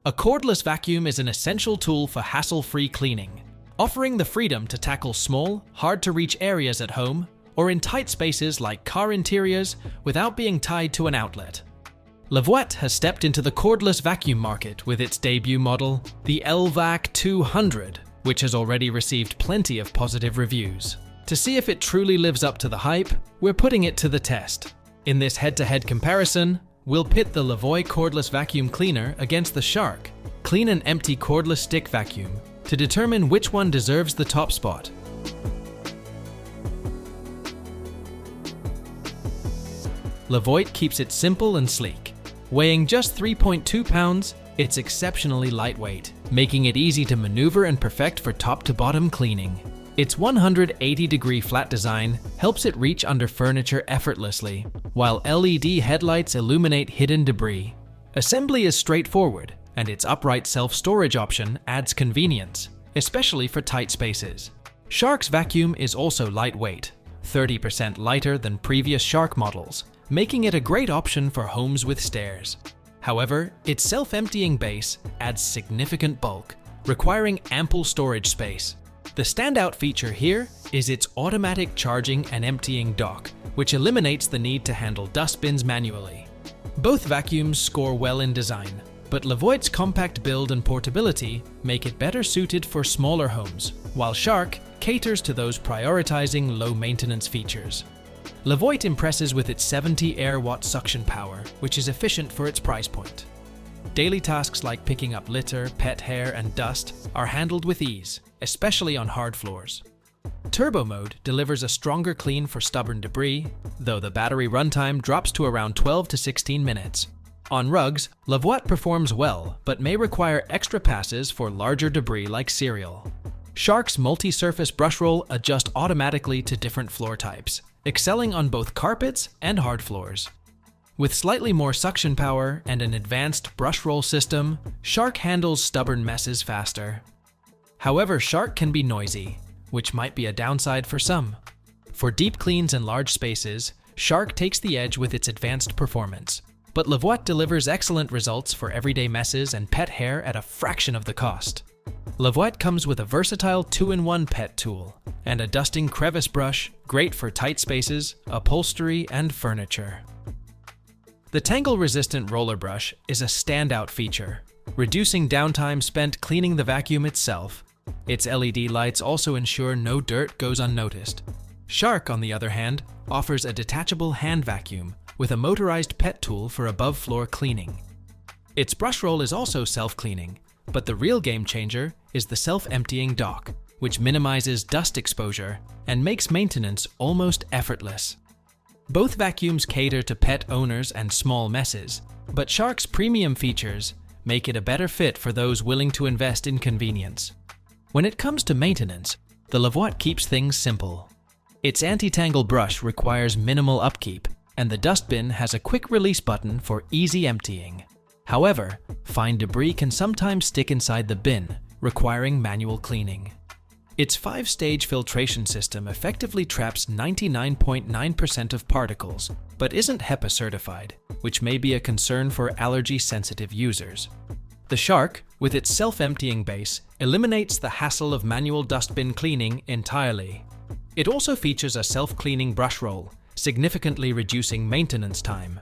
A cordless vacuum is an essential tool for hassle-free cleaning, offering the freedom to tackle small, hard-to-reach areas at home or in tight spaces like car interiors without being tied to an outlet. Levoit has stepped into the cordless vacuum market with its debut model, the LVAC 200, which has already received plenty of positive reviews. To see if it truly lives up to the hype, we're putting it to the test. In this head-to-head comparison, we'll pit the Levoit Cordless Vacuum Cleaner against the Shark Clean and Empty Cordless Stick Vacuum to determine which one deserves the top spot. Levoit keeps it simple and sleek. Weighing just 3.2 pounds, it's exceptionally lightweight, making it easy to maneuver and perfect for top-to-bottom cleaning. Its 180-degree flat design helps it reach under furniture effortlessly, while LED headlights illuminate hidden debris. Assembly is straightforward, and its upright self-storage option adds convenience, especially for tight spaces. Shark's vacuum is also lightweight, 30% lighter than previous Shark models, making it a great option for homes with stairs. However, its self-emptying base adds significant bulk, requiring ample storage space. The standout feature here is its automatic charging and emptying dock, which eliminates the need to handle dustbins manually. Both vacuums score well in design, but Levoit's compact build and portability make it better suited for smaller homes, while Shark caters to those prioritizing low-maintenance features. Levoit impresses with its 70 air-watt suction power, which is efficient for its price point. Daily tasks like picking up litter, pet hair, and dust are handled with ease, especially on hard floors. Turbo mode delivers a stronger clean for stubborn debris, though the battery runtime drops to around 12 to 16 minutes. On rugs, Levoit performs well, but may require extra passes for larger debris like cereal. Shark's multi-surface brush roll adjusts automatically to different floor types, excelling on both carpets and hard floors. With slightly more suction power and an advanced brush roll system, Shark handles stubborn messes faster. However, Shark can be noisy, which might be a downside for some. For deep cleans and large spaces, Shark takes the edge with its advanced performance, but Levoit delivers excellent results for everyday messes and pet hair at a fraction of the cost. Levoit comes with a versatile 2-in-1 pet tool and a dusting crevice brush, great for tight spaces, upholstery, and furniture. The tangle-resistant roller brush is a standout feature, reducing downtime spent cleaning the vacuum itself. Its LED lights also ensure no dirt goes unnoticed. Shark, on the other hand, offers a detachable hand vacuum with a motorized pet tool for above-floor cleaning. Its brush roll is also self-cleaning, but the real game changer is the self-emptying dock, which minimizes dust exposure and makes maintenance almost effortless. Both vacuums cater to pet owners and small messes, but Shark's premium features make it a better fit for those willing to invest in convenience. When it comes to maintenance, the Levoit keeps things simple. Its anti-tangle brush requires minimal upkeep, and the dustbin has a quick release button for easy emptying. However, fine debris can sometimes stick inside the bin, requiring manual cleaning. Its 5-stage filtration system effectively traps 99.9% of particles, but isn't HEPA certified, which may be a concern for allergy-sensitive users. The Shark, with its self-emptying base, eliminates the hassle of manual dustbin cleaning entirely. It also features a self-cleaning brush roll, significantly reducing maintenance time.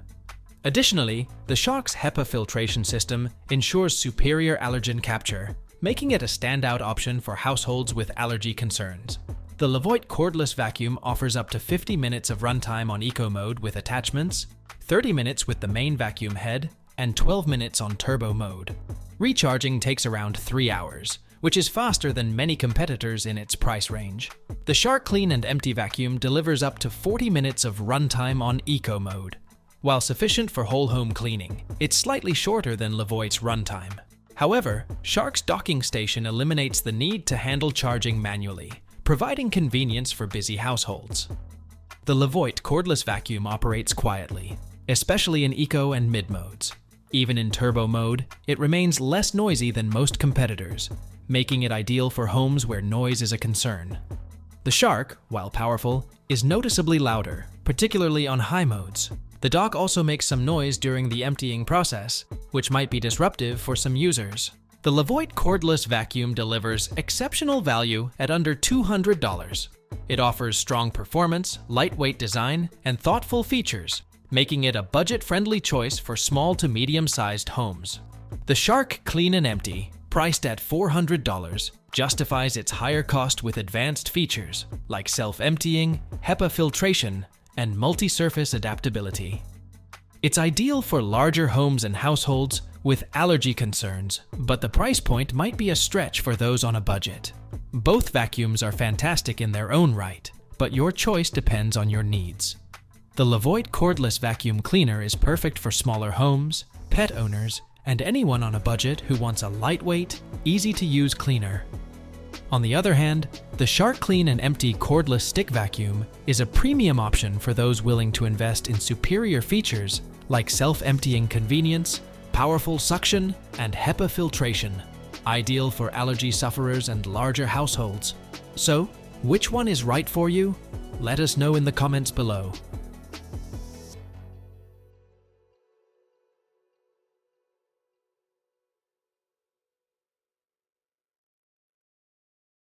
Additionally, the Shark's HEPA filtration system ensures superior allergen capture, making it a standout option for households with allergy concerns. The Levoit Cordless Vacuum offers up to 50 minutes of runtime on Eco Mode with attachments, 30 minutes with the main vacuum head, and 12 minutes on Turbo Mode. Recharging takes around 3 hours, which is faster than many competitors in its price range. The Shark Clean and Empty Vacuum delivers up to 40 minutes of runtime on Eco Mode. While sufficient for whole home cleaning, it's slightly shorter than Levoit's runtime. However, Shark's docking station eliminates the need to handle charging manually, providing convenience for busy households. The Levoit Cordless Vacuum operates quietly, especially in Eco and Mid modes. Even in Turbo Mode, it remains less noisy than most competitors, making it ideal for homes where noise is a concern. The Shark, while powerful, is noticeably louder, particularly on high modes. The dock also makes some noise during the emptying process, which might be disruptive for some users. The Levoit Cordless Vacuum delivers exceptional value at under $200. It offers strong performance, lightweight design, and thoughtful features, making it a budget-friendly choice for small to medium-sized homes. The Shark Clean and Empty, priced at $400, justifies its higher cost with advanced features like self-emptying, HEPA filtration, and multi-surface adaptability. It's ideal for larger homes and households with allergy concerns, but the price point might be a stretch for those on a budget. Both vacuums are fantastic in their own right, but your choice depends on your needs. The Levoit Cordless Vacuum Cleaner is perfect for smaller homes, pet owners, and anyone on a budget who wants a lightweight, easy-to-use cleaner. On the other hand, the Shark Clean and Empty Cordless Stick Vacuum is a premium option for those willing to invest in superior features like self-emptying convenience, powerful suction, and HEPA filtration, ideal for allergy sufferers and larger households. So, which one is right for you? Let us know in the comments below.